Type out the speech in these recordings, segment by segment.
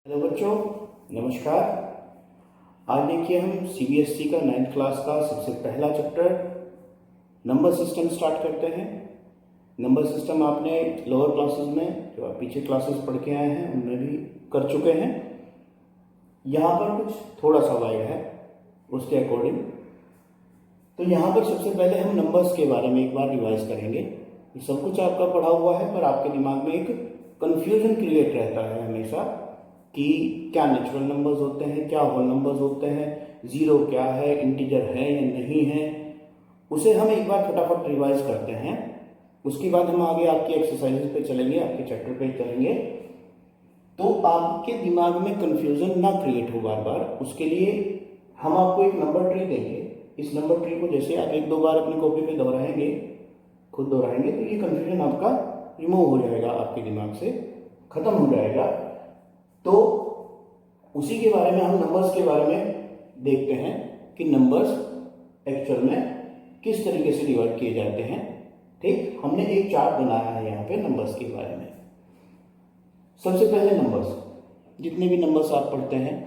Hello बच्चों, नमस्कार। आज देखिए हम सीबीएसई का 9th क्लास का सबसे पहला चैप्टर नंबर सिस्टम स्टार्ट करते हैं। नंबर सिस्टम आपने लोअर क्लासेस में जो आप पीछे क्लासेस पढ़ के आए हैं उनमें भी कर चुके हैं। यहाँ पर कुछ थोड़ा सा वाइड है उसके अकॉर्डिंग। तो यहाँ पर सबसे पहले हम नंबर्स के बारे में एक बार रिवाइज करेंगे। ये सब कुछ आपका पढ़ा हुआ है पर आपके दिमाग में एक कन्फ्यूजन क्रिएट रहता है हमेशा कि क्या नेचुरल नंबर्स होते हैं, क्या होल नंबर्स होते हैं, जीरो क्या है, इंटीजर है या नहीं है। उसे हम एक बार फटाफट रिवाइज करते हैं। उसके बाद हम आगे आपकी एक्सरसाइजेस पे चलेंगे, आपके चैप्टर पे चलेंगे। तो आपके दिमाग में कन्फ्यूजन ना क्रिएट हो बार बार, उसके लिए हम आपको एक नंबर ट्री देंगे। इस नंबर ट्री को जैसे आप एक दो बार अपनी कॉपी पे दोहराएंगे, खुद दोहराएंगे, तो ये कन्फ्यूजन आपका रिमूव हो जाएगा, आपके दिमाग से खत्म हो जाएगा। तो उसी के बारे में हम नंबर्स के बारे में देखते हैं कि नंबर्स एक्चुअल में किस तरीके से डिवाइड किए जाते हैं। ठीक, हमने एक चार्ट बनाया है यहाँ पे नंबर्स के बारे में। सबसे पहले नंबर्स, जितने भी नंबर्स आप पढ़ते हैं,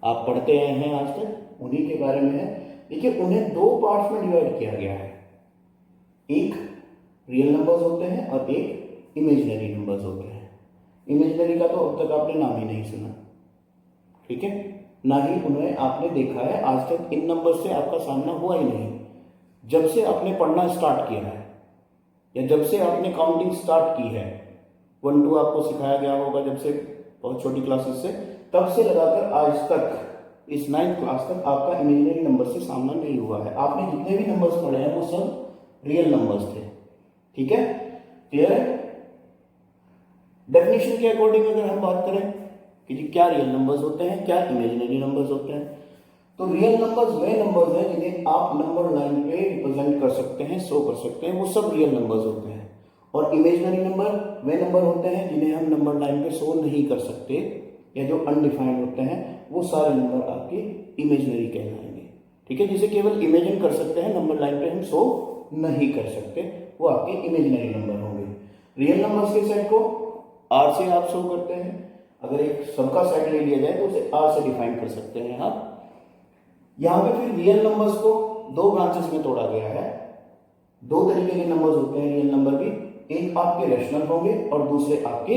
आप पढ़ते आए हैं आज तक, उन्हीं के बारे में है। देखिए, उन्हें दो पार्ट्स में डिवाइड किया गया है। एक रियल नंबर्स होते हैं और एक इमेजिनरी नंबर्स होते हैं। इमेजिनरी का तो अब तक आपने नाम ही नहीं सुना, ठीक है, ना ही उन्हें आपने देखा है। आज तक इन नंबर से आपका सामना हुआ ही नहीं। जब से आपने पढ़ना स्टार्ट किया है या जब से आपने काउंटिंग स्टार्ट की है, 1 2 आपको सिखाया गया होगा जब से, बहुत छोटी क्लासेस से, तब से लगाकर आज तक इस 9th क्लास तक आपका इमेजिनरी नंबर से सामना नहीं हुआ है। आपने जितने भी नंबर्स पढ़े हैं वो सब रियल नंबर्स थे। ठीक है, क्लियर है। डेफिनेशन के अकॉर्डिंग अगर हम बात करें कि जी क्या रियल नंबर्स होते हैं, क्या इमेजिनरी नंबर्स होते हैं, तो रियल नंबर्स वे नंबर्स हैं जिन्हें आप नंबर लाइन पे रिप्रेजेंट कर सकते हैं, शो कर सकते हैं, वो सब रियल नंबर्स होते हैं। और इमेजिनरी नंबर वे नंबर होते हैं जिन्हें हम नंबर लाइन पे शो नहीं कर सकते, या जो अनडिफाइंड होते हैं, वो सारे नंबर आपके इमेजिनरी कहलाएंगे। ठीक है, जिसे केवल इमेजिन कर सकते हैं, नंबर लाइन पे हम शो नहीं कर सकते, वो आपके इमेजिनरी नंबर होंगे। रियल नंबर्स के सेट को आर से आप शो करते हैं। अगर एक सबका सेट ले लिया जाए तो उसे आर से डिफाइन कर सकते हैं आप। यहां पे फिर रियल नंबर्स को दो ब्रांचेस में तोड़ा गया है। दो तरीके के नंबर्स होते हैं रियल नंबर भी, एक आपके रैशनल होंगे और दूसरे आपके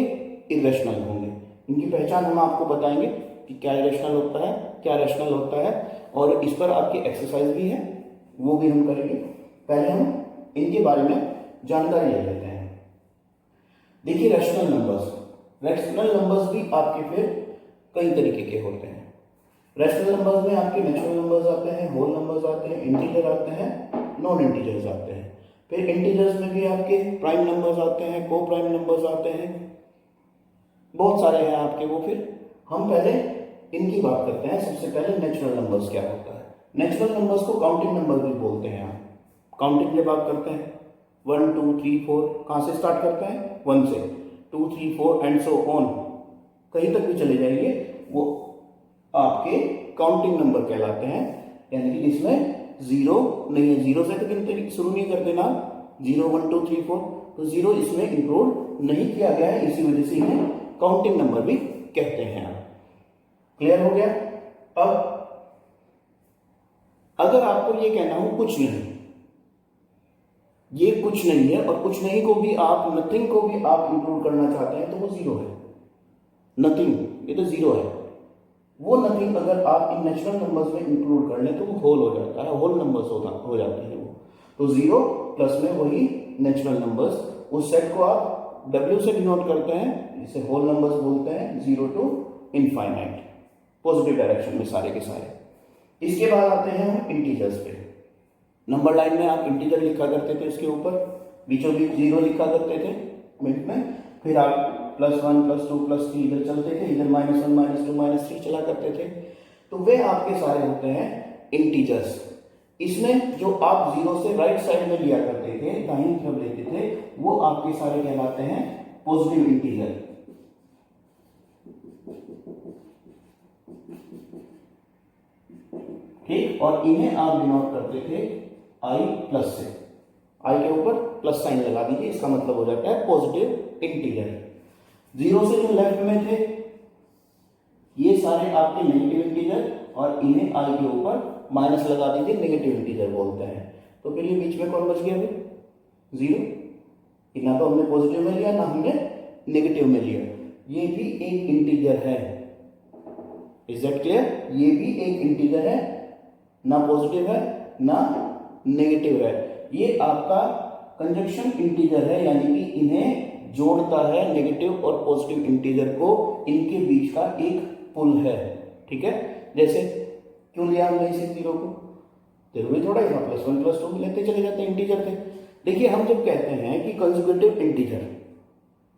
इरेशनल होंगे। इनकी पहचान हम आपको बताएंगे कि क्या इरेशनल होता है, क्या रैशनल होता है, और इस पर आपकी एक्सरसाइज भी है, वो भी हम करेंगे। पहले हम इनके बारे में जानकारी ले लेते हैं। देखिए, रैशनल नंबर्स, रैशनल नंबर्स भी आपके फिर कई तरीके के होते हैं। रैशनल नंबर्स में आपके नेचुरल नंबर्स आते हैं, होल नंबर्स आते हैं, इंटीजर आते हैं, नॉन इंटीजर्स आते हैं। फिर इंटीजर्स में भी आपके प्राइम नंबर्स आते हैं, को प्राइम नंबर्स आते हैं, बहुत सारे हैं आपके वो। फिर हम पहले इनकी बात करते हैं। सबसे पहले नेचुरल नंबर्स क्या होता है। नेचुरल नंबर्स को काउंटिंग नंबर भी बोलते हैं। आप काउंटिंग जब आप करते हैं 1 2 3 4, कहां से स्टार्ट करते हैं, 1 से, 2 3 4 एंड सो ऑन, कहीं तक भी चले जाइए, वो आपके काउंटिंग नंबर कहलाते हैं। यानी कि इसमें जीरो नहीं है, जीरो से तो गिनती शुरू नहीं करते ना, 0 1 2 3 4, तो जीरो इसमें इंक्लूड नहीं किया गया है, इसी वजह से इन्हें काउंटिंग नंबर भी कहते हैं। क्लियर हो गया। अब अगर आपको ये कहना हो कुछ नहीं, ये कुछ नहीं है, और कुछ नहीं को भी आप, नथिंग को भी आप इंक्लूड करना चाहते हैं, तो वो जीरो है। नथिंग, ये तो जीरो है। वो नथिंग अगर आप इन नेचुरल नंबर्स में इंक्लूड कर लें तो वो होल हो जाता है, होल नंबर्स हो जाते हैं वो। तो जीरो प्लस में वही नेचुरल नंबर्स, उस सेट को आप W से डिनोट करते हैं, जिसे होल नंबर्स बोलते हैं, 0 to इनफाइनाइट, पॉजिटिव डायरेक्शन में सारे के सारे। इसके बाद आते हैं हम इंटीजर्स पे। नंबर लाइन में आप इंटीजर लिखा करते थे, इसके ऊपर बीचों बीच जीरो लिखा करते थे मिनट में, फिर आप +1 +2 +3 इधर चलते थे, इधर -1 -2 -3 चला करते थे। तो वे आपके सारे होते हैं इंटीजर्स। इसमें जो आप जीरो से राइट साइड में लिया करते थे, दाहिनी तरफ लेते थे, वो आपके सारे कहलाते हैं पॉजिटिव इंटीजर। ठीक, और इन्हें आप डिनोट करते थे I प्लस से। I के ऊपर प्लस साइन लगा दीजिए, इसका मतलब हो जाता है पॉजिटिव इंटीजर। जीरो से जो लेफ्ट में थे ये सारे आपके नेगेटिव इंटीजर और इन्हें आई के ऊपर माइनस लगा दीजिए, नेगेटिव इंटीजर बोलते हैं। तो फिर ये बीच में कौन बच गया फिर? जीरो। ना तो हमने पॉजिटिव में लिया ना हमने नेगेटिव में लिया। ये भी एक इंटीजर है। Is that clear? ये भी एक इंटीजर है, ना पॉजिटिव है ना नेगेटिव है। ये आपका कंजक्शन इंटीजर है, यानी कि इन्हें जोड़ता है नेगेटिव और पॉजिटिव इंटीजर को, इनके बीच का एक पुल है। ठीक है, जैसे क्यों लिया हमने इसे जीरो को? जरूरी थोड़ा ही था, +1 +2 भी लेते चले जाते हैं इंटीजर थे। देखिए हम जब कहते हैं कि कंजुगेटिव इंटीजर,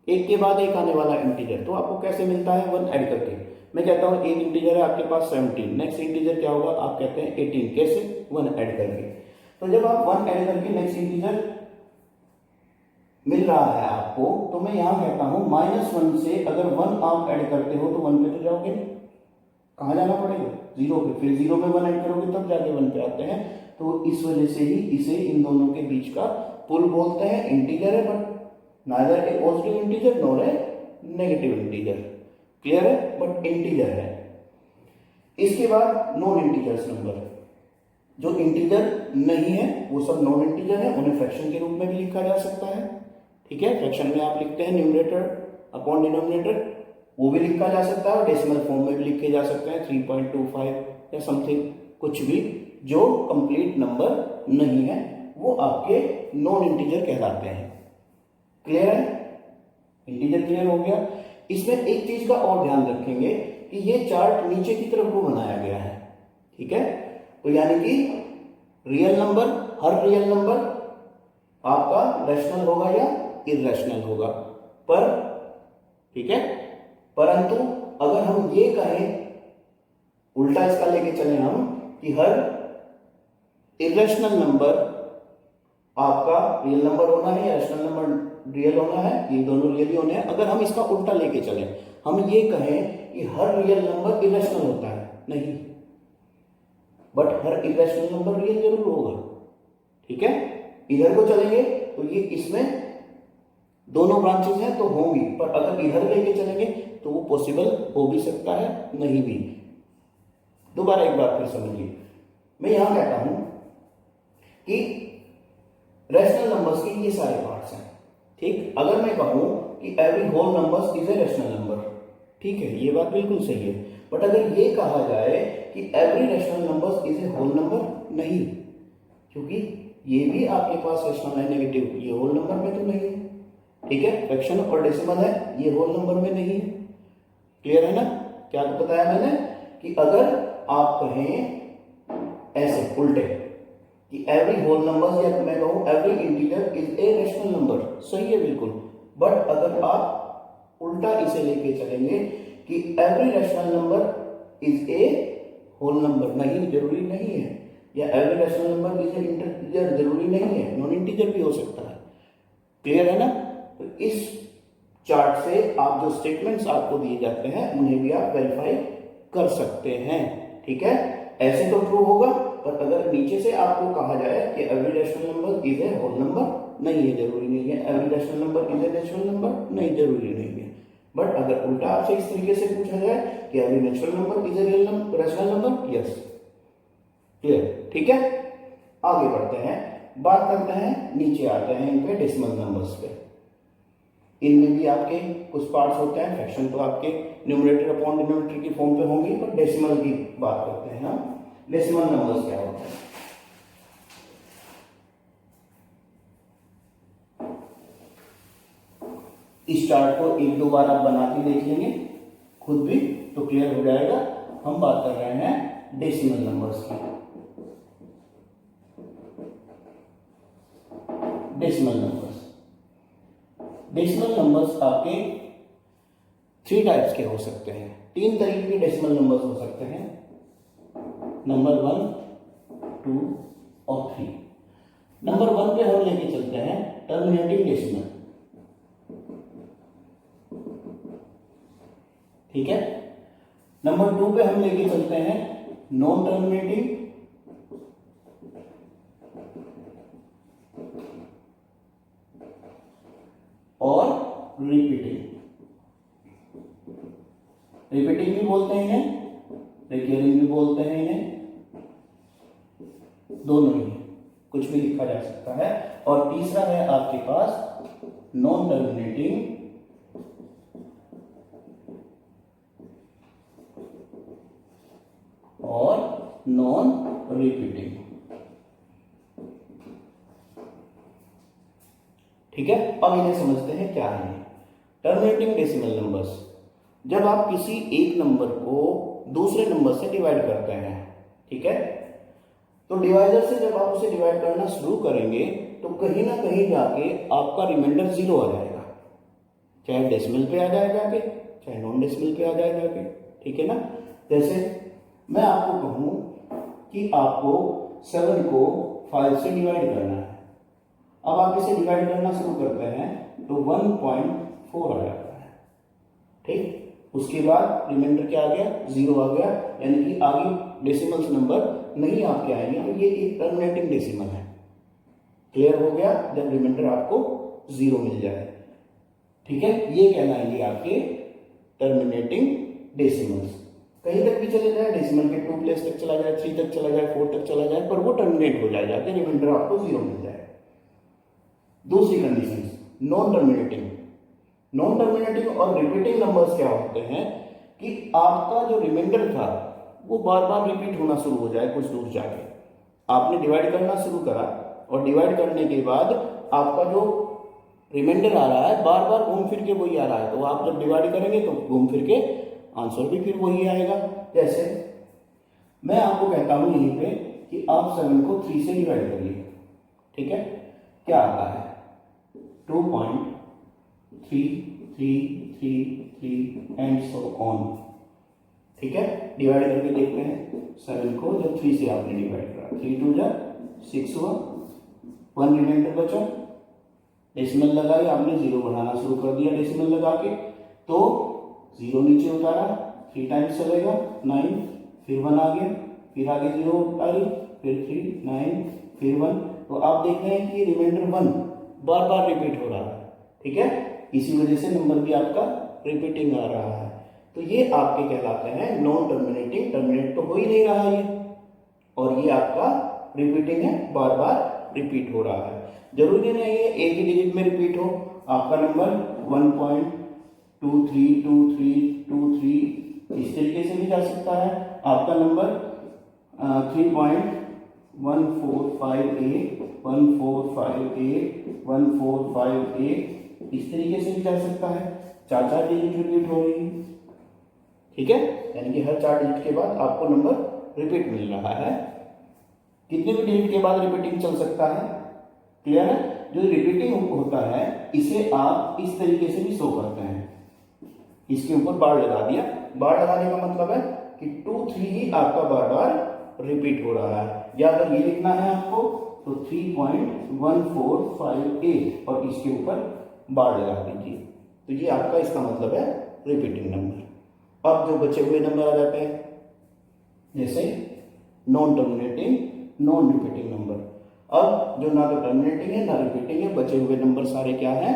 एक के बाद एक आने वाला इंटीजर, तो आपको कैसे मिलता है? 1 ऐड करके। मैं कहता हूं एक इंटीजर है आपके पास 17, नेक्स्ट इंटीजर क्या होगा? आप कहते हैं 18, कैसे? 1 ऐड करके। तो जब आप 1 ऐड करके नेक्स्ट इंटीजर मिल रहा है आपको, तो मैं यहां कहता हूं -1 से अगर 1 आप ऐड करते हो तो 1 पे तो जाओगे नहीं, कहां जाना पड़ेगा? 0 पे। फिर 0 में 1 ऐड करोगे तब जाके 1 पे आते हैं। तो इस वजह से ही इसे इन दोनों के बीच का पुल बोलते हैं। इंटीजर है but neither A positive integer nor a negative integer. Clear है? बट इंटीजर है। इसके बाद नॉन इंटीजर्स नंबर, जो इंटीजर नहीं है वो सब नॉन इंटीजर है, उन्हें फ्रैक्शन के रूप में भी लिखा जा सकता है। ठीक है, फ्रैक्शन में आप लिखते हैं न्यूमरेटर अपॉन डिनोमिनेटर, वो भी लिखा जा सकता है। डेसिमल फॉर्म में भी लिखे जा सकते हैं 3.25 या समथिंग, कुछ भी जो कंप्लीट नंबर नहीं है वो आपके नॉन इंटीजर कहलाते हैं। क्लियर है? इंटीजर क्लियर हो गया। इसमें एक चीज का और ध्यान रखेंगे कि ये चार्ट नीचे की तरफ को बनाया गया है। ठीक है, तो यानी कि रियल नंबर, हर रियल नंबर आपका रैशनल होगा या इररेशनल होगा, पर ठीक है, परंतु अगर हम ये कहें, उल्टा इसका लेके चले हम, कि हर इररेशनल नंबर आपका रियल नंबर होना है या रैशनल नंबर रियल होना है, ये दोनों रियल ही होने हैं। अगर हम इसका उल्टा लेके चले, हम ये कहें कि हर रियल नंबर इररेशनल होता है, नहीं, but her irrational number real जरूर होगा। ठीक है, इधर को चलेंगे तो ये इसमें दोनों ब्रांचेस हैं तो होंगी, पर अगर इधर लेके चलेंगे तो वो पॉसिबल हो भी सकता है, नहीं भी। दोबारा एक बार फिर समझिए, मैं यहां कहता हूं कि रैशनल नंबर्स के ये सारे पार्ट्स हैं। ठीक, अगर मैं कहूं कि every whole numbers is a rational number, ठीक है, ये बात बिल्कुल सही है। बट अगर ये कहा जाए कि every rational numbers is a whole number, नहीं, क्योंकि ये भी आपके पास रैशनल है नेगेटिव, ये होल नंबर में तो नहीं है। ठीक है, फ्रैक्शन और डेसिमल है, ये होल नंबर में नहीं है। क्लियर है ना? क्या बताया मैंने कि अगर आप कहें ऐसे उल्टे कि एवरी होल नंबर, या मैं कहूं every integer is a rational number, सही है बिल्कुल। बट अगर आप उल्टा इसे लेके चलेंगे कि every rational number is a whole number, नहीं, जरूरी नहीं है, या every rational number is a integer, जरूरी नहीं है, नॉन इंटीजर भी हो सकता है। क्लियर है ना? तो इस चार्ट से आप जो स्टेटमेंट्स आपको दिए जाते हैं उन्हें भी आप वेरीफाई कर सकते हैं। ठीक है, ऐसे तो ट्रू होगा, पर अगर नीचे से आपको कहा जाए कि every rational number is a whole number, नहीं है, जरूरी नहीं है। Every rational number is a natural number, नहीं, जरूरी नहीं है। बट अगर उल्टा आपसे इस तरीके से पूछा जाए कि every natural number is a real number, rational number, yes. Clear? ठीक है, आगे बढ़ते हैं, बात करते हैं, नीचे आते हैं इनके डेसिमल नंबर्स पे। इनमें भी आपके कुछ पार्ट्स होते हैं, फ्रैक्शन तो आपके न्यूमरेटर अपॉन डिनोमिनेटर की फॉर्म पे होंगी, पर डेसिमल की बात करते हैं हम। डेसिमल नंबर्स क्या होते हैं? इस चार्ट को एक दो बार आप बना के देख लेंगे खुद भी, तो क्लियर हो जाएगा। हम बात कर रहे हैं डेसिमल नंबर्स की। डेसिमल नंबर्स, डेसिमल नंबर्स आपके 3 टाइप्स के हो सकते हैं, 3 तरीके के डेसिमल नंबर्स हो सकते हैं, नंबर 1, 2 और 3। नंबर 1 पे हम लेके चलते हैं टर्मिनेटिंग डेसिमल। ठीक है, नंबर 2 पे हम लेके चलते हैं नॉन टर्मिनेटिंग, और रिपीटिंग। रिपीटिंग भी बोलते हैं इन्हें, रिकरिंग भी बोलते हैं इन्हें, दोनों ही, कुछ भी लिखा जा सकता है। और तीसरा है आपके पास नॉन टर्मिनेटिंग और नॉन रिपीटिंग। ठीक है, अब इन्हें समझते हैं क्या है। टर्मिनेटिंग डेसिमल नंबर्स, जब आप किसी एक नंबर को दूसरे नंबर से डिवाइड करते हैं, ठीक है, तो डिवाइजर से जब आप उसे डिवाइड करना शुरू करेंगे तो कहीं ना कहीं जाके आपका रिमाइंडर 0 आ जाएगा, चाहे डेसिमल पे आ जाए जाके, चाहे नॉन डेसिमल पे आ जाए जाके। ठीक है ना, जैसे मैं आपको कहूं कि आपको 7 को 5 से डिवाइड करना है। अब आप इसे डिवाइड करना शुरू करते हैं तो 1.4 आ जाता है। ठीक, उसके बाद रिमाइंडर क्या आ गया, 0 आ गया, यानी कि आगे डेसिमल्स नंबर नहीं आपके आएंगे, तो ये एक टर्मिनेटिंग डेसिमल है। क्लियर हो गया, जब रिमाइंडर आपको 0 मिल जाए। ठीक है, ये कहलाएंगे आपके टर्मिनेटिंग डेसिमल्स। कहीं तक भी चले जाए, डेसिमल के 2 प्लेस तक चला जाए, 3 तक चला जाए, 4 तक चला जाए, पर वो टर्मिनेट हो जाएगा, रिमाइंडर आपको 0 मिल जाए। दूसरी condition non terminating. Non terminating और रिपीटिंग नंबर्स क्या होते हैं कि आपका जो रिमाइंडर था वो बार बार रिपीट होना शुरू हो जाए कुछ दूर जाके। आपने डिवाइड करना शुरू करा और डिवाइड करने के बाद आपका जो रिमाइंडर आ रहा है बार बार घूम फिर के वही आ रहा है, तो आप जब डिवाइड करेंगे तो घूम फिर के आंसर भी फिर वही आएगा। जैसे मैं आपको कहता हूं यहीं पे कि आप 7 को 3 से डिवाइड करिए, ठीक है, क्या आता है 2.3333 एंड सो ऑन। ठीक है, डिवाइड करके देखते हैं 7 को, जब 3 से आपने डिवाइड करा, 3 2 जा 6 हुआ, 1 रिमाइंडर बचा, डेसिमल लगाई आपने, 0 बढ़ाना शुरू कर दिया डेसिमल लगा के, तो 0 नीचे उतारा, 3 टाइम्स चलेगा 9, फिर 1 आ गया, फिर आगे 0 उतारी, फिर 3 9 फिर 1, तो आप देख रहे हैं कि रिमाइंडर 1 बार बार रिपीट हो रहा है। ठीक है, इसी वजह से नंबर भी आपका रिपीटिंग आ रहा है। तो ये आपके कहलाते हैं नॉन टर्मिनेटिंग, टर्मिनेट तो हो ही नहीं रहा ये, और ये आपका रिपीटिंग है, बार बार रिपीट हो रहा है। जरूरी नहीं है एक ही डिजिट में रिपीट हो, आपका नंबर 1.232323 इस तरीके से भी जा सकता है, आपका नंबर 3.1458 1458 1458 इस तरीके से भी जा सकता है, 4 डिजिट रिपीट हो रही है। ठीक है, यानी कि हर 4 डिजिट के बाद आपको नंबर रिपीट मिल रहा है। कितने भी डिजिट के बाद रिपीटिंग चल सकता है, क्लियर है। जो रिपीटिंग होता है इसे आप इस तरीके से भी शो करते हैं, इसके ऊपर बार लगा दिया, बार लगाने का मतलब है कि 2 3 ही आपका बार बार रिपीट हो रहा है। या अगर ये लिखना है आपको तो 3.1458 और इसके ऊपर बार लगा दीजिए, तो ये आपका इसका मतलब है रिपीटिंग नंबर। अब जो बचे हुए नंबर आ जाते हैं जैसे non terminating non repeating number. अब जो ना तो टर्मिनेटिंग है ना रिपीटिंग है, बचे हुए नंबर सारे क्या हैं,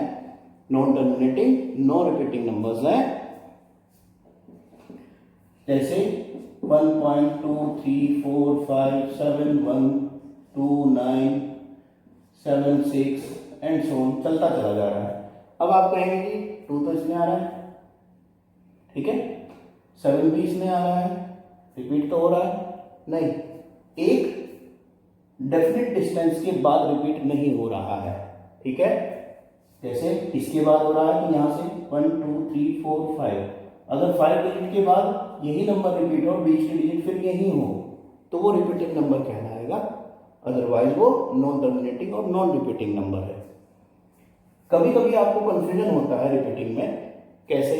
non terminating non repeating numbers हैं। जैसे 1.2345712976 एंड सो ऑन चलता चला जा रहा है। अब आप कहेंगे कि 2 तो इसमें आ रहा है, ठीक है, 7 भी इसमें आ रहा है, रिपीट तो हो रहा है, नहीं, एक डेफिनेट डिस्टेंस के बाद रिपीट नहीं हो रहा है। ठीक है, जैसे इसके बाद हो रहा है कि यहां से 1 2 3 4 5, अगर 5 डिजिट के बाद यही नंबर रिपीट हो, बीच के डिजिट फिर यही हो, तो वो रिपीटिंग नंबर कहलाएगा, अदरवाइज वो नॉन टर्मिनेटिंग और नॉन रिपीटिंग नंबर है। कभी कभी आपको कंफ्यूजन होता है रिपीटिंग में, कैसे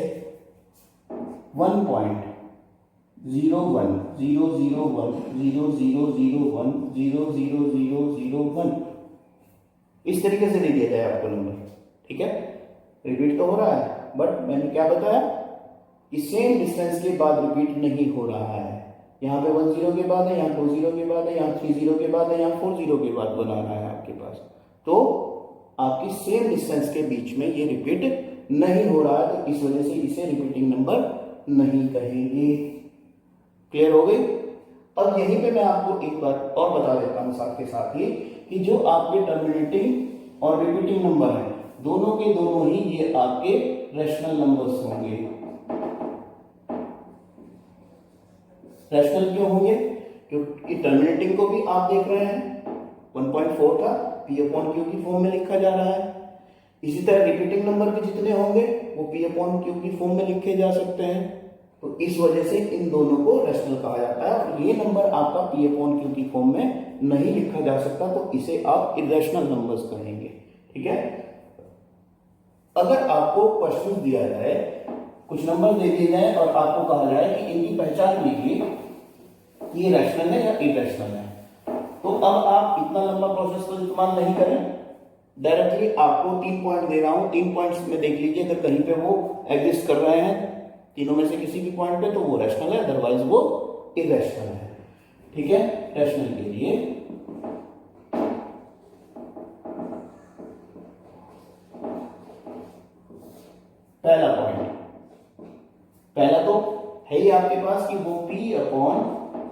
1.00100100001 इस तरीके से दे दिया जाए आपको नंबर। ठीक है, रिपीट तो हो रहा है, बट मैंने क्या बताया कि सेम डिस्टेंस के बाद रिपीट नहीं हो रहा है। यहाँ पे 1 0 के बाद है, यहाँ 2 0 के बाद है, यहाँ 3 0 के बाद है, यहाँ 4 0 के बाद बना रहा है आपके पास, तो आपकी सेम डिस्टेंस के बीच में ये रिपीट नहीं हो रहा है, तो इस वजह से इसे रिपीटिंग नंबर नहीं कहेंगे। क्लियर हो गई। अब यहीं पे मैं आपको एक बात और बता देता हूं साथ के साथ ही कि जो आपके टर्मिनेटिंग और रिपीटिंग नंबर हैं दोनों के दोनों ही ये आपके रैशनल नंबर्स होंगे। रैशनल क्यों होंगे? क्योंकि टर्मिनेटिंग को भी आप देख रहे हैं 1.4 था, P अपॉन Q की फॉर्म में लिखा जा रहा है। इसी तरह रिपीटिंग नंबर भी जितने होंगे वो P अपॉन Q की फॉर्म में लिखे जा सकते हैं। तो इस वजह से इन दोनों को रैशनल कहा जाता है। और ये नंबर आपका P अपॉन Q की फॉर्म में नहीं लिखा जा सकता, तो इसे आप इरेशनल नंबर्स कहेंगे। ठीक है। अगर आपको क्वेश्चन दिया जाए, कुछ नंबर दे दिए जाए और आपको कहा जाए कि इनकी पहचान कीजिए कि ये रैशनल है या इरेशनल है, तो अब आप इतना लंबा प्रोसेस तो इस्तेमाल नहीं करें। डायरेक्टली आपको 3 पॉइंट दे रहा हूं, 3 पॉइंट्स में देख लीजिए, अगर कहीं पे वो एग्जिस्ट कर रहे हैं तीनों में से किसी भी पॉइंट पे तो वो रैशनल है, अदरवाइज वो इरेशनल है। ठीक है। रैशनल के लिए पहला पॉइंट, पहला तो है ही आपके पास कि वो P अपॉन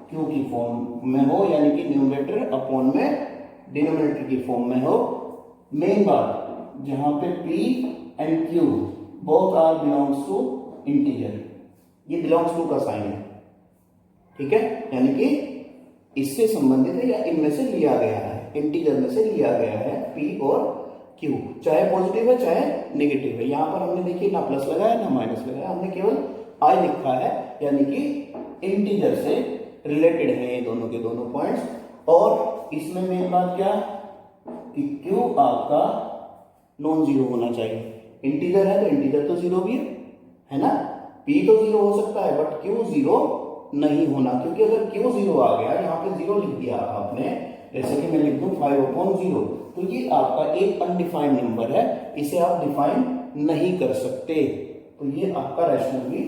Q की फॉर्म में हो, यानी कि न्यूमरेटर अपॉन में डिनोमिनेटर की फॉर्म में हो। मेन बात, जहां पे P and Q both are belongs to integer, ये बिलोंग्स टू का साइन है। ठीक है, यानी कि इससे संबंधित है या इनमें से लिया गया है, इंटीजर में से लिया गया है P और Q, चाहे पॉजिटिव है चाहे नेगेटिव है। यहां पर हमने देखिए ना प्लस लगाया ना माइनस लगाया, हमने केवल I लिखा है, यानी कि इंटीजर से रिलेटेड है ये दोनों के दोनों पॉइंट्स। और इसमें मेन बात क्या कि Q आपका नॉन जीरो होना चाहिए। इंटीजर है तो इंटीजर तो जीरो भी है ना, P तो जीरो हो सकता है बट Q जीरो नहीं होना, क्योंकि अगर Q जीरो आ गया, यहाँ पे जीरो लिख दिया आपने, जैसे कि मैं लिख दूं 5/0, तो ये आपका एक अनडिफाइंड नंबर है, इसे आप डिफाइन नहीं कर सकते, तो ये आपका रैशनल भी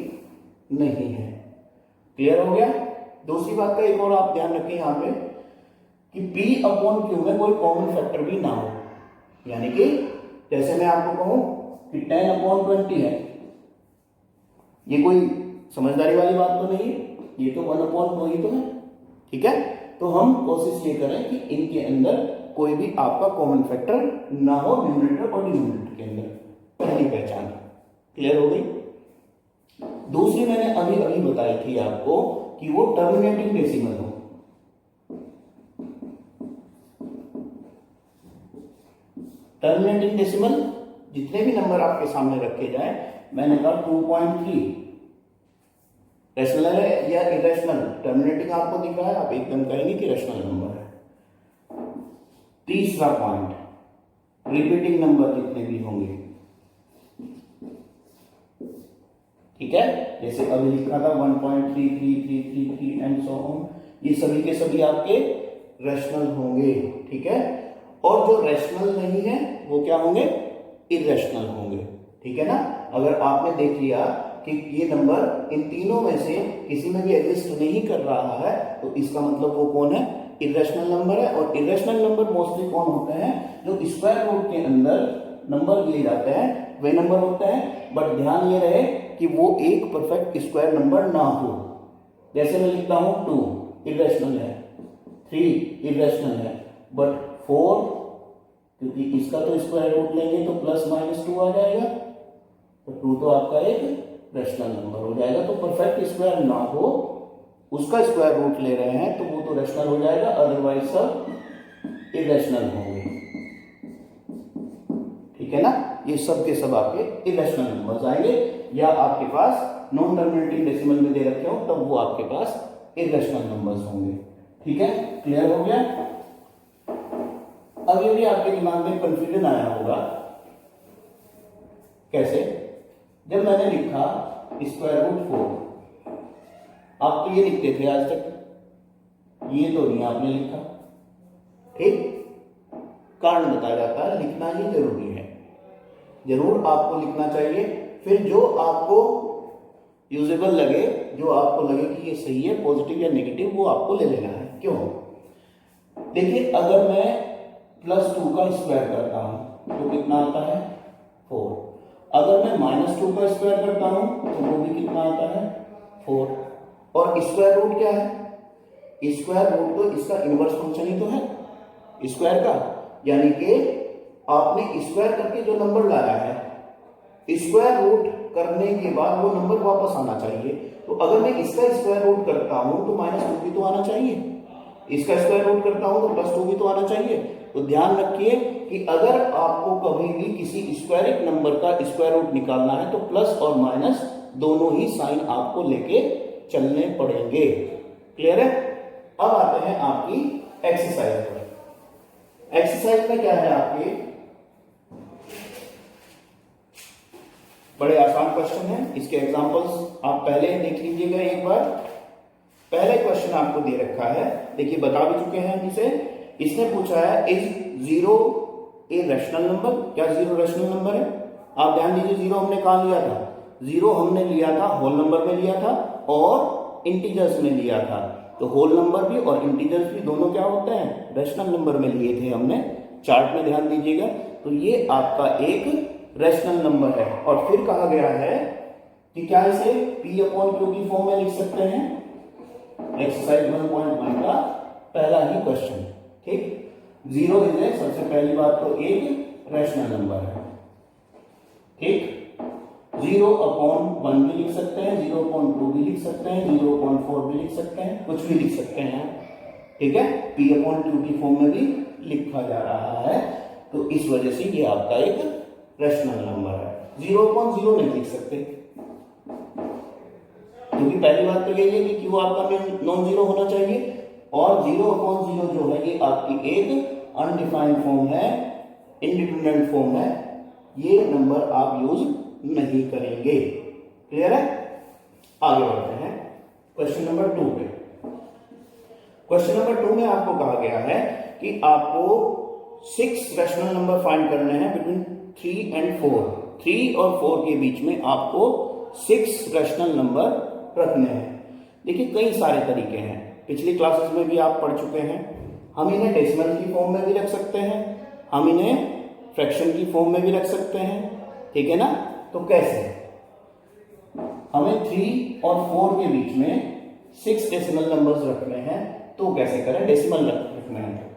नहीं है। क्लियर हो गया। दूसरी बात का एक और आप ध्यान रखें यहाँ पे कि P अपॉन Q में कोई कॉमन फैक्टर भी ना हो, यानी कि जैसे मैं आपको कहूं कि 10/20 है, ये कोई समझदारी वाली बात तो नहीं है, ये तो 1/2 ही तो है। ठीक है, तो हम कोशिश ये करें कि इनके अंदर कोई भी आपका कॉमन फैक्टर ना हो, न्यूमरेटर और डिनोमिनेटर के अंदर। पहली पहचान क्लियर हो गई। दूसरी मैंने अभी अभी बताई थी आपको कि वो टर्मिनेटिंग डेसिमल हो। टर्मिनेटिंग डेसिमल जितने भी नंबर आपके सामने रखे जाए, मैंने कहा 2.3 रैशनल है या इरेशनल, टर्मिनेटिंग आपको दिख रहा है, आप एकदम कहेंगे कि रैशनल नंबर है। तीसरा पॉइंट, रिपीटिंग नंबर जितने भी होंगे, ठीक है, जैसे अभी लिखा था 1.3333 एंड सो ऑन, ये सभी के सभी आपके रैशनल होंगे। ठीक है, और जो रैशनल नहीं है वो क्या होंगे, इरेशनल होंगे। ठीक है ना। अगर आपने देख लिया कि ये नंबर इन तीनों में से किसी में भी एग्जिस्ट नहीं कर रहा है, तो इसका मतलब वो कौन है, इरेशनल नंबर है। और इरेशनल नंबर मोस्टली कौन होते हैं, जो स्क्वायर रूट के अंदर नंबर लिए जाते हैं वे नंबर होते हैं, बट ध्यान ये रहे कि वो एक परफेक्ट स्क्वायर नंबर ना हो। जैसे मैं लिखता हूं 2 इरेशनल है, 3 इरेशनल है, बट 4 क्योंकि इसका तो स्क्वायर रूट लेंगे तो +-2 आ जाएगा, तो 2 तो आपका एक रैशनल नंबर हो जाएगा। तो परफेक्ट स्क्वायर ना हो, उसका स्क्वायर रूट ले रहे हैं तो वो तो रैशनल हो जाएगा, अदरवाइज सब इरेशनल होंगे। ठीक है ना, ये सब के सब आपके इरेशनल नंबर्स आएंगे, या आपके पास नॉन टर्मिनेटिंग डेसिमल में दे रखे हो तब वो आपके पास इरेशनल नंबर्स होंगे। ठीक है, क्लियर हो गया। अब ये भी आपके दिमाग में कंफ्यूजन आया होगा, कैसे, जब मैंने लिखा स्क्वायर रूट 4, आप तो ये लिखते थे आज तक, ये तो नहीं आपने लिखा। ठीक, कारण बताया जाता है, लिखना ही जरूरी है, जरूर आपको लिखना चाहिए। फिर जो आपको यूजेबल लगे, जो आपको लगे कि ये सही है, पॉजिटिव या नेगेटिव, वो आपको ले लेना है। क्यों, देखिए अगर मैं +2 का स्क्वायर करता हूं तो कितना आता है 4, अगर मैं -2 का स्क्वायर करता हूं तो वो भी कितना आता है 4। और स्क्वायर रूट क्या है? स्क्वायर रूट तो इसका इनवर्स फंक्शन ही तो है स्क्वायर का, यानी कि आपने स्क्वायर करके जो नंबर लाया है, स्क्वायर रूट करने के बाद वो नंबर वापस आना चाहिए। तो अगर मैं इसका स्क्वायर रूट करता हूं तो -2 भी तो आना चाहिए, इसका स्क्वायर रूट करता हूं तो +2 भी तो आना चाहिए। तो ध्यान रखिए कि अगर आपको कभी भी किसी स्क्वायरिक नंबर का स्क्वायर रूट निकालना है तो प्लस और माइनस दोनों ही साइन आपको लेके चलने पड़ेंगे। क्लियर है? अब आते हैं आपकी एक्सरसाइज पर। एक्सरसाइज में क्या है आपके बड़े आसान क्वेश्चन है, इसके एग्जांपल्स आप पहले देख लीजिएगा एक बार। पहले क्वेश्चन आपको दे रखा है, देखिए बता भी चुके हैं इसे। इसने पूछा है इज 0 ए रैशनल नंबर? क्या 0 रैशनल नंबर है? आप ध्यान दीजिए, 0 हमने कहां लिया था? 0 हमने लिया था होल नंबर में लिया था और इंटीजर्स में लिया था। तो होल नंबर भी और इंटीजर्स भी दोनों क्या होते हैं? रैशनल नंबर में लिए थे हमने। चार्ट में ध्यान दीजिएगा। तो ये आपका एक रैशनल नंबर है। और फिर कहा गया है कि क्या इसे P/Q की फॉर्म में लिख सकते हैं? एक्सरसाइज 1.1 का पहला ही क्वेश्चन। ठीक, 0 इज सबसे पहली बात तो एक रैशनल नंबर है। ठीक, 0/1 भी लिख सकते हैं, 0/2 भी लिख सकते हैं, 0/4 भी लिख सकते हैं, कुछ भी लिख सकते हैं। ठीक है, P/Q की फॉर्म में भी लिखा जा रहा है। तो इस वजह से ये आपका एक रैशनल नंबर है। 0/0 नहीं लिख सकते, क्योंकि पहली बात तो यही है कि क्यू आपका नॉन जीरो होना चाहिए। और 0/0 जो है ये आपकी एक अनडिफाइंड फॉर्म है, इंडिपेंडेंट फॉर्म है, ये नंबर आप यूज नहीं करेंगे। क्लियर है? आगे बढ़ते हैं क्वेश्चन नंबर 2 पे। क्वेश्चन नंबर 2 में आपको कहा गया है कि आपको 6 रैशनल नंबर फाइंड करने हैं बिटवीन 3 and 4। 3 और 4 के बीच में आपको 6 रैशनल नंबर रखने हैं। देखिए कई सारे तरीके हैं, पिछली क्लासेस में भी आप पढ़ चुके हैं। हम इन्हें डेसिमल की फॉर्म में भी रख सकते हैं, हम इन्हें फ्रैक्शन की फॉर्म में भी रख सकते हैं। ठीक है ना? तो कैसे? हमें 3 और 4 के बीच में 6 डेसिमल नंबर्स रखने हैं, तो कैसे करें? डेसिमल रखने हैं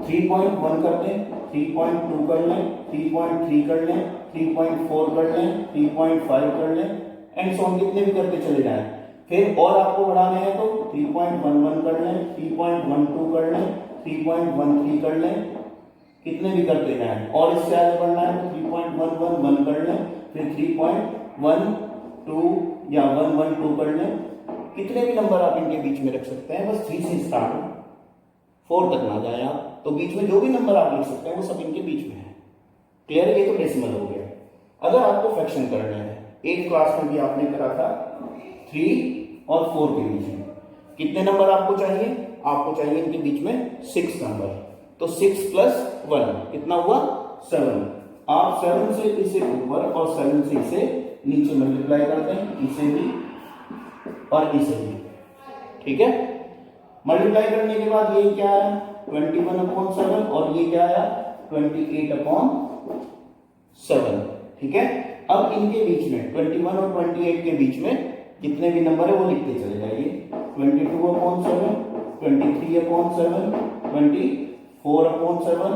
3.1 कर लें, 3.2 कर लें, 3.3 कर लें, 3.4 कर लें, 3.5 कर लें, एंड सो ऑन, कितने भी करके चले जाएं। फिर और आपको बढ़ाने हैं तो 3.11 कर लें, 3.12 कर लें, 3.13 कर लें, कितने भी करते जाएं। और इससे आगे बढ़ना है तो 3.111 कर लें, फिर 3.12 या 112 कर लें। कितने भी नंबर आप इनके बीच में रख सकते हैं, बस 3 से स्टार्ट हो, 4 तक ना जाए आप। तो बीच में जो भी नंबर आप लिख सकते हैं वो सब इनके बीच में है। क्लियर है? ये तो डेसिमल हो गया। अगर आपको फ्रैक्शन करना है, 8 क्लास में भी आपने करा था 3 और 4 के बीच में कितने नंबर आपको चाहिए? आपको चाहिए इनके बीच में 6 नंबर। तो 6 + 1 कितना हुआ? 7। आप 7 से इसे ऊपर और 7 से इसे नीचे मल्टीप्लाई करते हैं, इसे भी और इसे भी। ठीक है, मल्टीप्लाई करने के बाद ये क्या है? 21/7 और ये क्या आया? 28/7। ठीक है, अब इनके बीच में 21 और 28 के बीच में जितने भी नंबर है वो लिखते चले जाइए। 22/7, 23/7, 24/7,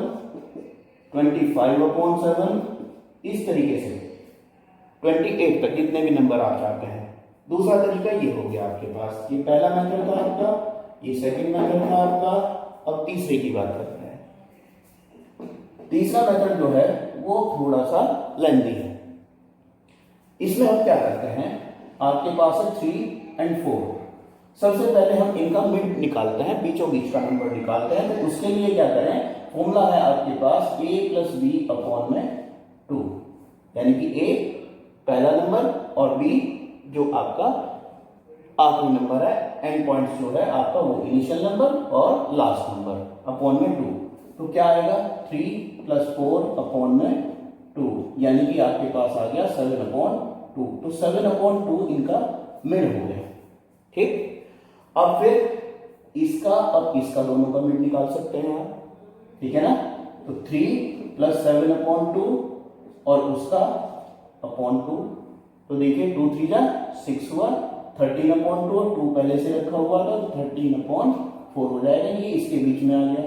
25/7, इस तरीके से 28 तक जितने भी नंबर आप चाहते हैं। दूसरा तरीका ये हो गया आपके पास, ये पहला मेथड था आपका, ये सेकंड मेथड था आपका। अब तीसरे की बात करते हैं। तीसरा मेथड जो है वो थोड़ा सा लेंथी है। इसमें हम क्या करते हैं, आपके पास है 3 और 4। सबसे पहले हम इनका मिड निकालते हैं, बीचों बीच का नंबर निकालते हैं। तो उसके लिए क्या करें? फॉर्मूला है आपके पास a + b/2, यानी कि a पहला नंबर और b जो आपका आखिरी नंबर है, एंड पॉइंट्स जो है आपका वो इनिशियल नंबर और लास्ट नंबर अपॉन में 2। तो क्या आएगा? 3 + 4/2, यानी कि आपके पास आ गया 7/2। तो 7/2 इनका मिड हो गया। ठीक, अब फिर इसका अब इसका दोनों का मिड निकाल सकते हैं आप। ठीक है ना? तो 3 + 7/2 और उसका अपॉन 2। तो देखिए 2 3 जा 6 हुआ, 13/2 और 2 पहले से रखा हुआ था तो 13/4 हो जाएगा। ये इसके बीच में आ गया।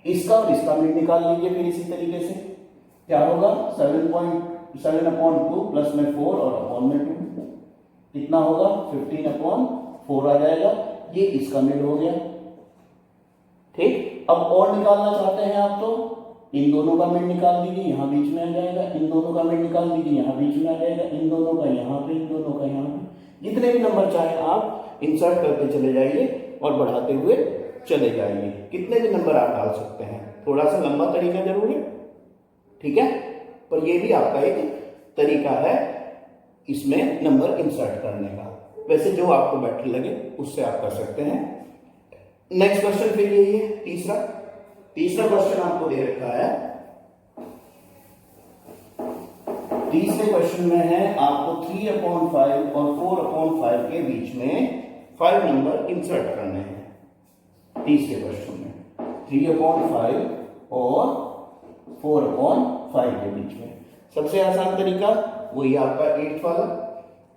इसका और इसका मिड निकाल लीजिए फिर इसी तरीके से। क्या होगा 7/2 प्लस में 4 और अपॉन में 2 कितना होगा 15/4 आ जाएगा। ये इसका मिड हो गया। ठीक, अब और निकालना चाहते हैं आप तो इन दोनों का मिड निकाल दीजिए, यहाँ बीच में आ जाएगा। इन दोनों का मिड निकाल दीजिए, यहाँ बीच में आ जाएगा। इन दोनों का यहाँ पे, इन दोनों का यहाँ पे। जितने भी नंबर चाहे आप इंसर्ट करते चले जाइए और बढ़ाते हुए चले जाइए। कितने भी नंबर आप डाल सकते हैं। थोड़ा सा लंबा तरीका जरूर है, ठीक है, पर ये भी आपका एक तरीका है इसमें नंबर इंसर्ट करने का। वैसे जो आपको बेटर लगे उससे आप कर सकते हैं। नेक्स्ट क्वेश्चन फिर यही है, तीसरा क्वेश्चन आपको दे रखा है। तीसरे क्वेश्चन में है आपको 3/5 और 4/5 के बीच में 5 नंबर इंसर्ट करने हैं। तीसरे क्वेश्चन में 3/5 और 4/5 के बीच में सबसे आसान तरीका वही आपका 8 वाला।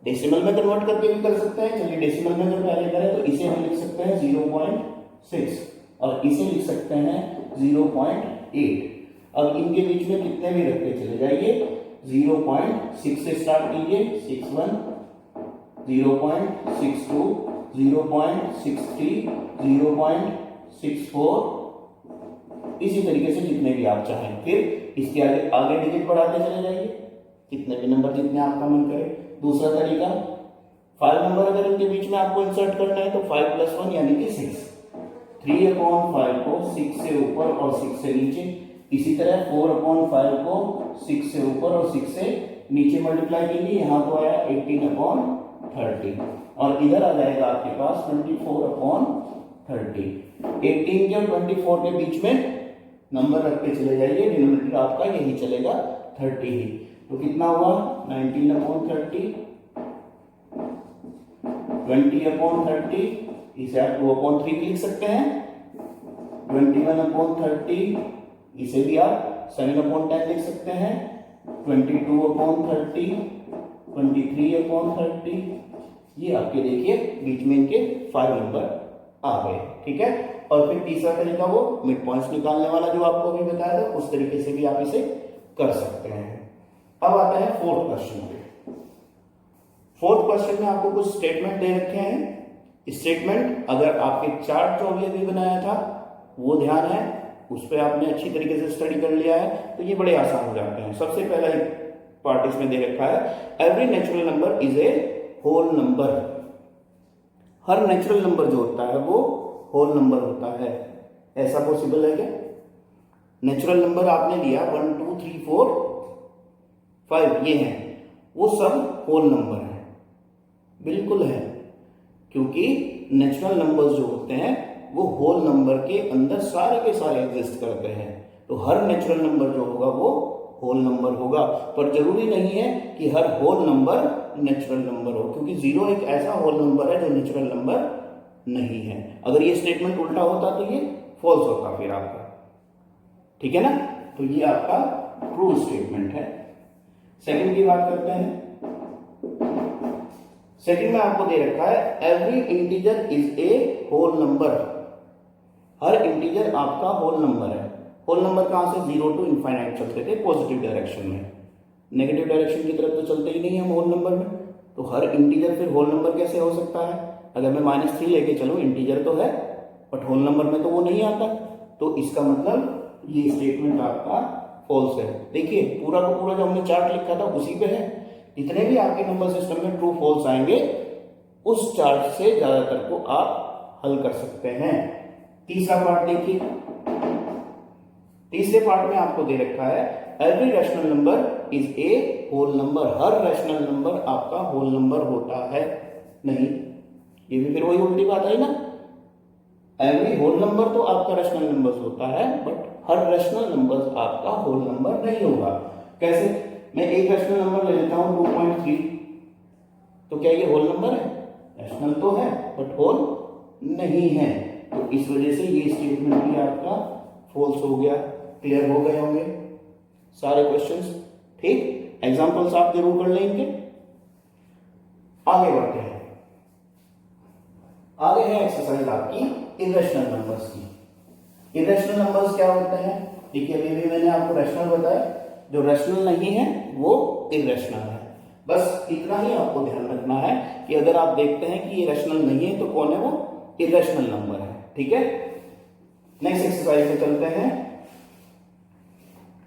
डेसिमल में कन्वर्ट करके भी कर सकते हैं। चलिए डेसिमल में जो पहले करें तो इसे हम लिख सकते हैं 0.6 और इसे लिख सकते हैं 0.8। अब इनके बीच में कितने भी रखते चले जाइए। 0.6 से स्टार्ट कीजिए, 61, 0.62, 0.63, 0.64, इसी तरीके से जितने भी आप चाहें। फिर इसके आगे डिजिट बढ़ाते चले जाइए, कितने भी नंबर जितने आपका मन करे। दूसरा तरीका 5 नंबर अगर इनके बीच में आपको इंसर्ट करना है तो 5 + 1 यानी कि 6। 3/5 को 6 से ऊपर और 6 से नीचे। इसी तरह 4/5 को 6 से ऊपर और 6 से नीचे मल्टीप्लाई कीजिए। यहाँ तो आया 18/30 और इधर आ जाएगा आपके पास 24/30। 18 के और 24 के बीच में नंबर रखते चले जाइए। डिनोमिनेटर आपका यही चलेगा 30 ही। तो कितना हुआ 19/30, 20/30, इसे आप 2/3 लिख सकते हैं। 21/30, इसे भी आप 7/10 लिख सकते हैं। 22/30, 23/30, ये आपके देखिए बीच में इनके 5 नंबर आ गए। ठीक है, और फिर तीसरा तरीका वो मिड पॉइंट्स निकालने वाला जो आपको अभी बताया था, उस तरीके से भी आप इसे कर सकते हैं। अब आता है फोर्थ क्वेश्चन पे। फोर्थ क्वेश्चन में आपको कुछ स्टेटमेंट दे रखे हैं। स्टेटमेंट अगर आपके चार्ट जो अभी अभी बनाया था वो ध्यान है, उस पर आपने अच्छी तरीके से स्टडी कर लिया है तो ये बड़े आसान हो जाते हैं। सबसे पहला पार्ट इसमें दे रखा है, every natural number is a whole number. हर नेचुरल नंबर जो होता है वो होल नंबर होता है। ऐसा पॉसिबल है क्या? नेचुरल नंबर आपने लिया 1 2 3 4 5 ये हैं, वो सब होल नंबर हैं। बिल्कुल है, क्योंकि नेचुरल नंबर्स जो होते हैं वो होल नंबर के अंदर सारे के सारे एग्जिस्ट करते हैं। तो हर नेचुरल नंबर जो होगा वो होल नंबर होगा, पर जरूरी नहीं है कि हर होल नंबर नेचुरल नंबर हो, क्योंकि 0 एक ऐसा होल नंबर है जो नेचुरल नंबर नहीं है। अगर ये स्टेटमेंट उल्टा होता तो ये फॉल्स होता फिर आपका। ठीक है ना, तो ये आपका ट्रू स्टेटमेंट है। सेकंड की बात करते हैं। सेकंड में आपको दे रखा है every integer is a whole number. हर इंटीजर आपका होल नंबर है। होल नंबर कहां से 0 to इनफाइनाइट चलते थे पॉजिटिव डायरेक्शन में, नेगेटिव डायरेक्शन की तरफ तो चलते ही नहीं हम होल नंबर में। तो हर इंटीजर फिर होल नंबर कैसे हो सकता है? अगर मैं -3 लेके चलूं, इंटीजर तो है बट होल नंबर में तो वो नहीं आता, तो इसका मतलब ये स्टेटमेंट आपका फॉल्स है। देखिए पूरा का पूरा जो हमने चार्ट लिखा था उसी पे है। जितने भी आपके नंबर सिस्टम में ट्रू फॉल्स आएंगे उस चार्ट से ज्यादातर को आप हल कर सकते हैं। तीसरा पार्ट देखिए। तीसरे पार्ट में आपको दे रखा है every rational number is a whole number. हर रैशनल नंबर आपका होल नंबर होता है नहीं, ये भी फिर वही उल्टी बात आई ना। एवरी होल नंबर तो आपका रैशनल नंबर होता है बट हर रैशनल नंबर आपका होल नंबर नहीं होगा। कैसे? मैं एक रैशनल नंबर ले लेता हूं 2.3, तो क्या ये होल नंबर है? रैशनल तो है बट होल नहीं है। तो इस वजह से ये स्टेटमेंट भी आपका फॉल्स हो गया। क्लियर हो गए होंगे सारे क्वेश्चंस? ठीक, एग्जांपल्स आप जरूर कर लेंगे। आगे बढ़ते हैं। आगे है एक्सरसाइज आपकी इरेशनल नंबर्स की। इरेशनल नंबर्स क्या होते हैं? देखिए अभी भी मैंने आपको रैशनल बताया, जो रैशनल नहीं है वो इरेशनल है। बस इतना ही आपको ध्यान रखना है कि अगर आप देखते हैं कि ये रैशनल नहीं है तो कौन है वो? इरेशनल नंबर है। ठीक है, नेक्स्ट एक्सरसाइज में चलते हैं।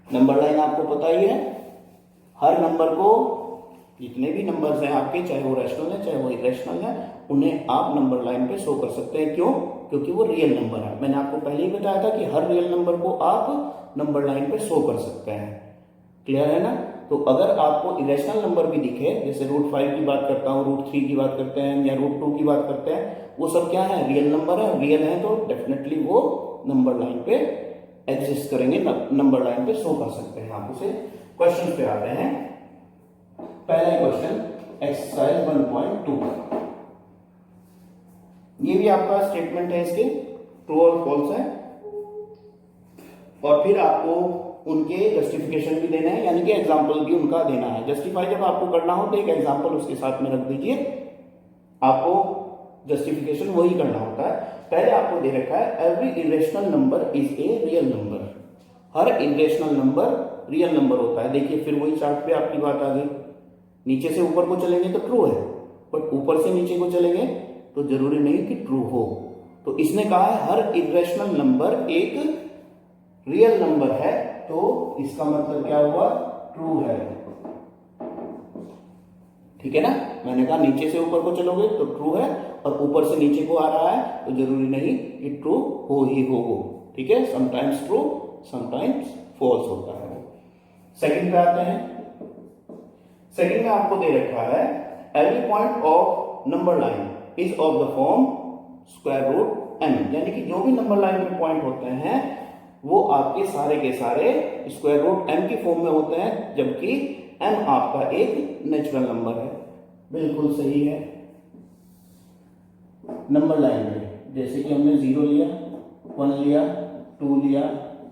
नंबर लाइन आपको पता ही है, हर नंबर को, जितने भी नंबर्स हैं आपके, चाहे वो रैशनल है चाहे वो इरेशनल है, उन्हें आप नंबर लाइन पे शो कर सकते हैं। क्यों? क्योंकि वो रियल नंबर है। मैंने आपको पहले ही बताया था कि हर रियल नंबर को आप नंबर लाइन पे शो कर सकते हैं। क्लियर है ना? तो अगर आपको इरेशनल नंबर भी दिखे, जैसे √5 की बात करता हूँ, √3 की बात करते हैं या √2 की बात करते हैं, वो सब क्या है? रियल नंबर है। रियल है तो डेफिनेटली वो नंबर लाइन पे एग्जिस्ट करेंगे, नंबर लाइन पे शो कर सकते हैं आप उसे। क्वेश्चन पे आते हैं। पहला क्वेश्चन एक्सरसाइज 1.2, ये भी आपका स्टेटमेंट है, इसके ट्रू और फॉल्स है, और फिर आपको उनके जस्टिफिकेशन भी देना है, यानी कि एग्जांपल भी उनका देना है। जस्टिफाई जब आपको करना हो तो एक एग्जांपल उसके साथ में रख दीजिए, आपको जस्टिफिकेशन वही करना होता है। पहले आपको दे रखा है every irrational number is a real number. Her irrational number real number होता है। देखिए फिर वही चार्ट पे आपकी बात आ गई, नीचे से ऊपर को चलेंगे तो ट्रू है, बट ऊपर से नीचे को चलेंगे तो जरूरी नहीं कि ट्रू हो। तो इसने कहा है हर इरेशनल नंबर एक रियल नंबर है, तो इसका मतलब क्या हुआ? ट्रू है। ठीक है ना? मैंने कहा नीचे से ऊपर को चलोगे तो ट्रू है, और ऊपर से नीचे को आ रहा है तो जरूरी नहीं कि ट्रू हो ही हो। ठीक है, समटाइम्स ट्रू समटाइम्स फॉल्स होता है। सेकंड पे आते हैं। सेकंड में आपको दे रखा है every point of number line is of the form √m, यानी कि जो भी नंबर लाइन में पॉइंट होते हैं वो आपके सारे के सारे √m की फॉर्म में होते हैं, जबकि m आपका एक नेचुरल नंबर है। बिल्कुल सही है। नंबर लाइन में जैसे कि हमने 0 लिया, 1 लिया, 2 लिया,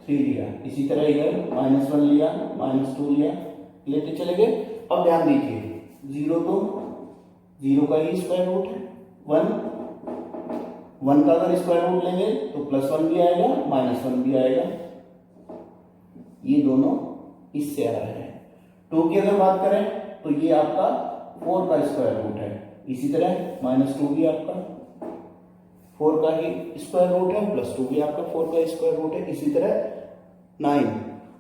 3 लिया, इसी तरह इधर -1 लिया, -2 लिया, लेते चले गए। अब ध्यान दीजिए 0 तो 0 का ही स्क्वायर रूट है, 1 का अगर स्क्वायर रूट लेंगे तो +1 भी आएगा, -1 भी आएगा। ये दोनों इससे आ रहे हैं। 2 की अगर बात करें तो ये आपका 4 का स्क्वायर रूट है, इसी तरह -2 भी आपका 4 का ही स्क्वायर रूट है, +2 भी आपका 4 का स्क्वायर रूट है, इसी तरह 9।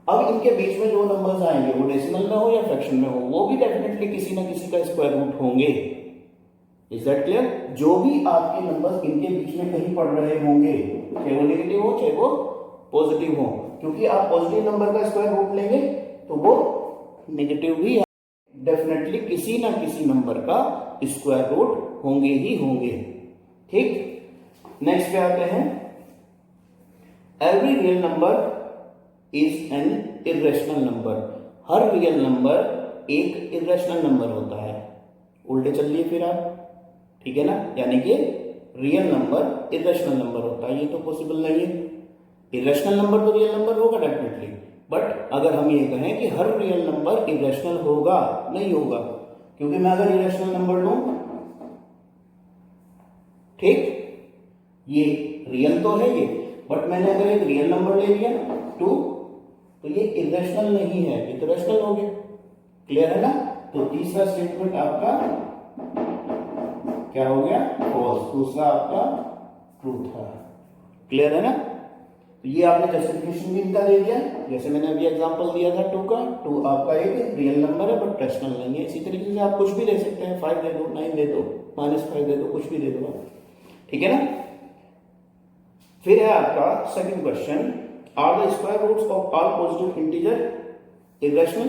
अब इनके बीच में जो नंबर्स आएंगे वो डेसिमल में हो या फ्रैक्शन में हो, वो भी डेफिनेटली किसी ना किसी का स्क्वायर रूट होंगे। Is that clear? जो भी आपके नंबर्स इनके बीच में कहीं पड़ रहे होंगे, चाहे वो नेगेटिव हो चाहे वो पॉजिटिव हो, क्योंकि आप पॉजिटिव नंबर का स्क्वायर रूट लेंगे तो वो नेगेटिव भी डेफिनेटली किसी ना किसी नंबर का स्क्वायर रूट होंगे ही होंगे। ठीक, नेक्स्ट पे आते हैं। Every real number is an irrational number. Her real number एक इरेशनल नंबर होता है। उल्टे चलिए फिर आप, ठीक है ना? यानी कि रियल नंबर इरेशनल नंबर होता है, ये तो पॉसिबल नहीं है। इरेशनल नंबर तो रियल नंबर होगा डेफिनेटली, बट अगर हम ये कहें कि हर रियल नंबर इरेशनल होगा, नहीं होगा, क्योंकि मैं अगर इरेशनल नंबर लूं, ठीक, ये रियल तो है ये, बट मैंने अगर एक रियल नंबर ले लिया 2, तो ये इरेशनल नहीं है, ये तो रेशनल हो गया। क्लियर है ना? तो तीसरा स्टेटमेंट आपका क्या हो गया? फॉल्स। दूसरा आपका ट्रू था। क्लियर है ना? तो ये आपने जस्टिफिकेशन भी इनका दे दिया, जैसे मैंने अभी एग्जांपल दिया था 2 का। 2 आपका एक रियल नंबर है बट रेशनल नहीं है। इसी तरीके से आप कुछ भी दे सकते हैं, 5 दे दो, 9 दे दो, -5 दे दो, कुछ भी दे दो। ठीक है ना? फिर है आपका second question, are the square roots of all positive integer irrational?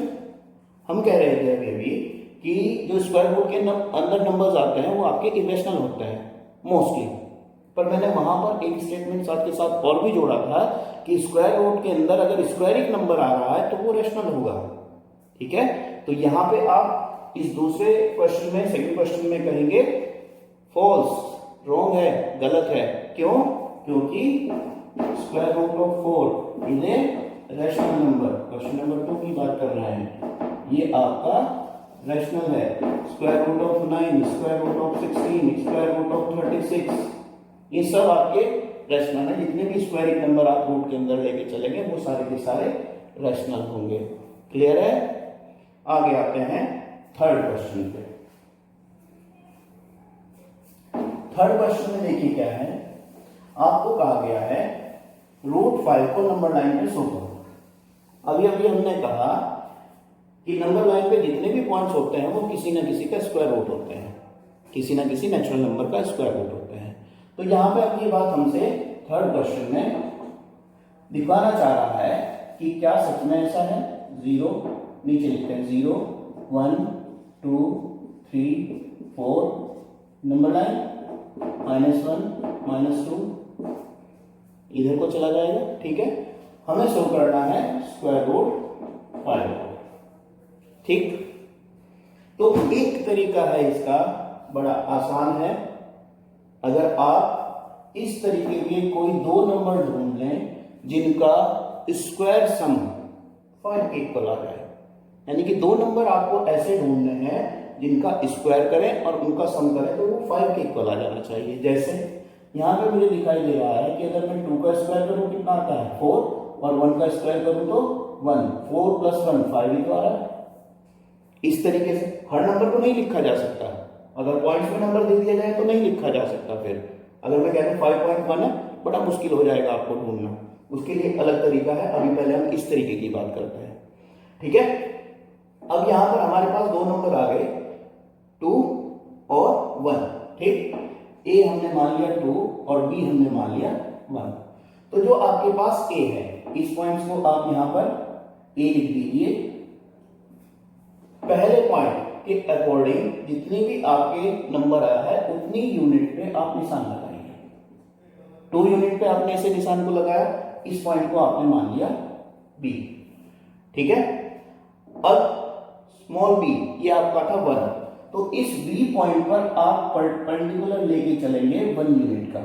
हम कह रहे थे अभी कि जो स्क्वायर रूट के अंदर नंबर्स आते हैं वो आपके इरेशनल होते हैं मोस्टली, पर मैंने वहां पर एक स्टेटमेंट साथ के साथ और भी जोड़ा था कि स्क्वायर रूट के अंदर अगर स्क्वायरिक नंबर आ रहा है तो वो रेशनल होगा। ठीक है? तो यहां पे आप इस दूसरे क्वेश्चन में, सेकंड क्वेश्चन में कहेंगे फॉल्स, रॉन्ग है, गलत है। क्यों? क्योंकि square root of 4 is a rational number. Question number 2 की बात कर रहे हैं, ये आपका रैशनल है, square root of 9, square root of 16, square root of 36, ये सब आपके रैशनल है। जितने भी स्क्वायरिक नंबर आप रूट के अंदर लेके चलेंगे वो सारे के सारे रैशनल होंगे। क्लियर है? आगे आते हैं थर्ड क्वेश्चन पे। थर्ड क्वेश्चन में देखिए क्या है, आपको कहा गया है √5 को नंबर लाइन पे शो करो। अभी अभी हमने कहा कि नंबर लाइन पे जितने भी पॉइंट्स होते हैं वो किसी ना किसी का स्क्वायर रूट होते हैं, किसी ना किसी नेचुरल नंबर का स्क्वायर रूट होते हैं। तो यहाँ पे अब ये बात हमसे थर्ड क्वेश्चन में दिखाना चाह रहा है कि क्या सच में ऐसा है। 0 नीचे लिखते हैं, 0 1 2 3 4 नंबर लाइन -1 -2 इधर को चला जाएगा। ठीक है, हमें शो करना है स्क्वायर रूट 5। ठीक, तो एक तरीका है इसका, बड़ा आसान है। अगर आप इस तरीके के कोई दो नंबर ढूंढ लें जिनका स्क्वायर सम 5 के इक्वल आ जाए, यानी कि दो नंबर आपको ऐसे ढूंढने हैं जिनका स्क्वायर करें और उनका सम करें तो वो 5 के इक्वल आ जाना चाहिए। जैसे यहां पे मुझे दिखाई दे रहा है कि अगर मैं 2 का स्क्वायर करूं कितना आता है 4, और 1 का स्क्वायर करूं तो 1, 4 + 1 5 ही तो आ रहा है। इस तरीके से हर नंबर को नहीं लिखा जा सकता, अगर पॉइंट्स में नंबर दे दिया जाए तो नहीं लिखा जा सकता। फिर अगर मैं कहता हूं 5.1 है, बड़ा मुश्किल हो जाएगा आपको ढूंढना, उसके लिए अलग तरीका है। अभी पहले हम इस तरीके की बात करते हैं। ठीक है, अब यहां पर हमारे पास दो नंबर आ गए 2 और 1। ठीक, ए हमने मान लिया 2 और बी हमने मान लिया 1। तो जो आपके पास ए है, इस पॉइंट्स को आप यहां पर ए लिख दीजिए। पहले पॉइंट के अकॉर्डिंग जितने भी आपके नंबर आया है उतनी यूनिट पे आप निशान लगाएंगे। 2 यूनिट पे आपने ऐसे निशान को लगाया, इस पॉइंट को आपने मान लिया बी। ठीक है, अब स्मॉल बी ये आपका था 1, तो इस बी पॉइंट पर आप परपेंडिकुलर लेके चलेंगे 1 यूनिट का।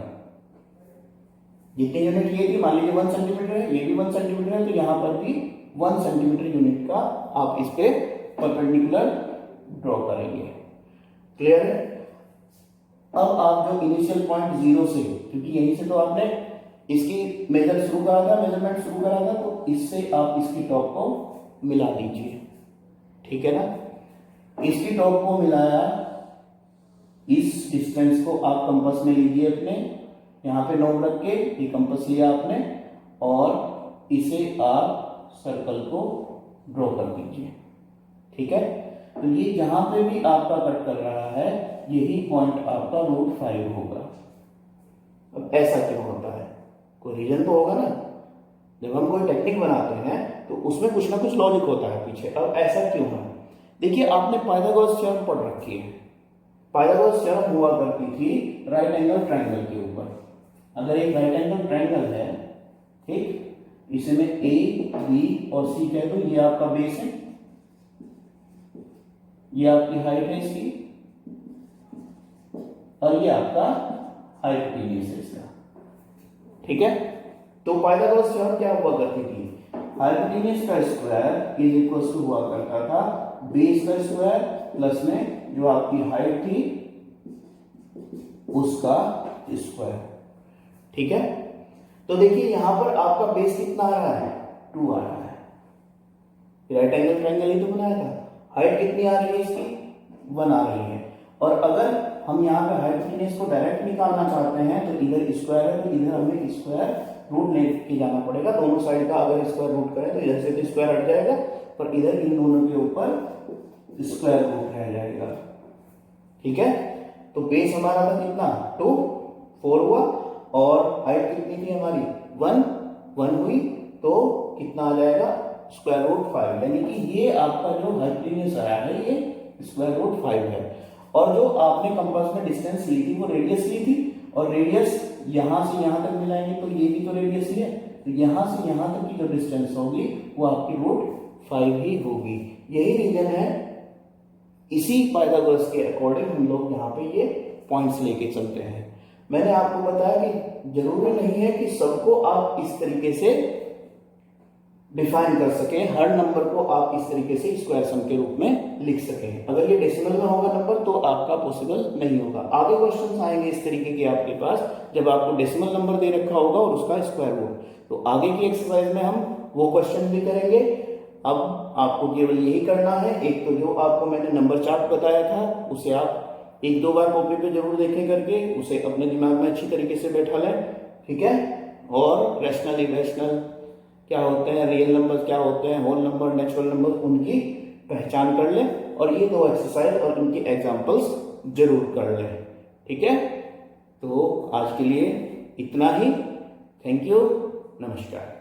जितनी यूनिट ये थी, मान लीजिए 1 सेंटीमीटर है, ये भी 1 सेंटीमीटर है, तो यहां पर भी 1 सेंटीमीटर यूनिट का आप इस पे परपेंडिकुलर ड्रॉ करेंगे। क्लियर है? अब आप जो इनिशियल पॉइंट 0 से, क्योंकि यहीं से तो आपने इसकी मेजर शुरू करा था, मेजरमेंट शुरू करा था, तो इससे आप इसकी टॉप को मिला दीजिए। ठीक है ना, इसकी टॉप को मिलाया, इस डिस्टेंस को आप कंपास में लीजिए अपने, यहां पे नोट रख के ये कंपास लिया आपने और इसे आप सर्कल को ड्रॉ कर दीजिए। ठीक है, तो ये जहां पे भी आपका कट कर रहा है यही पॉइंट आपका √5 होगा। अब ऐसा क्यों होता है? कोई रीजन तो होगा ना। जब हम कोई टेक्निक बनाते हैं तो उसमें कुछ ना कुछ लॉजिक होता है पीछे। अब ऐसा क्यों है? देखिए, आपने पाइथागोरस थ्योरम पढ़ रखी है। पाइथागोरस थ्योरम हुआ करती थी राइट एंगल ट्रायंगल के ऊपर। अगर एक राइट एंगल ट्रायंगल है, ठीक, इसे मैं ए बी और सी कह दूं, ये आपका बेस है, ये आपकी हाइट है इसकी, और ये आपका हाइपोटेन्यूज है इसका। ठीक है, तो पाइथागोरस थ्योरम क्या हुआ करती थी? हाइपोटेन्यूज का स्क्वायर इज इक्वल टू हुआ करता था बेस का स्क्वायर प्लस में जो आपकी हाइट थी उसका स्क्वायर। ठीक है, तो देखिए यहां पर आपका बेस कितना आ रहा है? 2 आ रहा है। राइट एंगल ट्रायंगल ही तो बनाया था। हाइट कितनी आ रही है इसकी? 1 आ रही है। और अगर हम यहाँ पे हाइपोटेन्यूज को डायरेक्ट निकालना चाहते हैं तो इधर स्क्वायर है, तो इधर हमें स्क्वायर रूट लेके जाना पड़ेगा। दोनों साइड का अगर स्क्वायर रूट करें तो इधर से तो स्क्वायर हट जाएगा, पर इधर इन दोनों के ऊपर स्क्वायर रूट रह जाएगा। ठीक है, तो बेस हमारा था कितना? 2, 4 हुआ, और हाइट कितनी थी हमारी? 1 हुई, तो कितना आ जाएगा? Square root 5। यानी कि ये आपका जो हाइपोटेन्यूज आया है ये स्क्वायर रूट 5 है। और जो आपने कंपास में डिस्टेंस ली थी वो रेडियस ली थी, और रेडियस यहां से यहां तक मिलाएंगे तो ये भी तो रेडियस ही है, तो यहां से यहां तक की जो डिस्टेंस होगी वो आपकी √5 ही होगी। यही रीजन है, इसी पाइथागोरस के अकॉर्डिंग हम लोग यहाँ पे ये पॉइंट्स लेके चलते हैं। मैंने आपको बताया कि जरूरी नहीं है कि सबको आप इस तरीके से डिफाइन कर सकें, हर नंबर को आप इस तरीके से स्क्वायर सम के रूप में लिख सकें। अगर ये डेसिमल में होगा नंबर तो आपका पॉसिबल नहीं होगा। आगे क्वेश्चंस आएंगे इस तरीके के आपके पास, जब आपको डेसिमल नंबर दे रखा होगा और उसका स्क्वायर रूट, तो आगे की एक्सरसाइज में हम वो क्वेश्चन भी करेंगे। अब आपको केवल यही करना है, एक तो जो आपको मैंने नंबर चार्ट बताया था उसे आप एक दो बार कॉपी पे जरूर देखें करके, उसे अपने दिमाग में अच्छी तरीके से बैठा लें, ठीक है। और रैशनल इरेशनल क्या होते हैं, रियल नंबर क्या होते हैं, होल नंबर, नेचुरल नंबर, उनकी पहचान कर लें और ये दो एक्सरसाइज और उनकी एग्जांपल्स जरूर कर लें, ठीक है। तो आज के लिए इतना ही। थैंक यू, नमस्कार।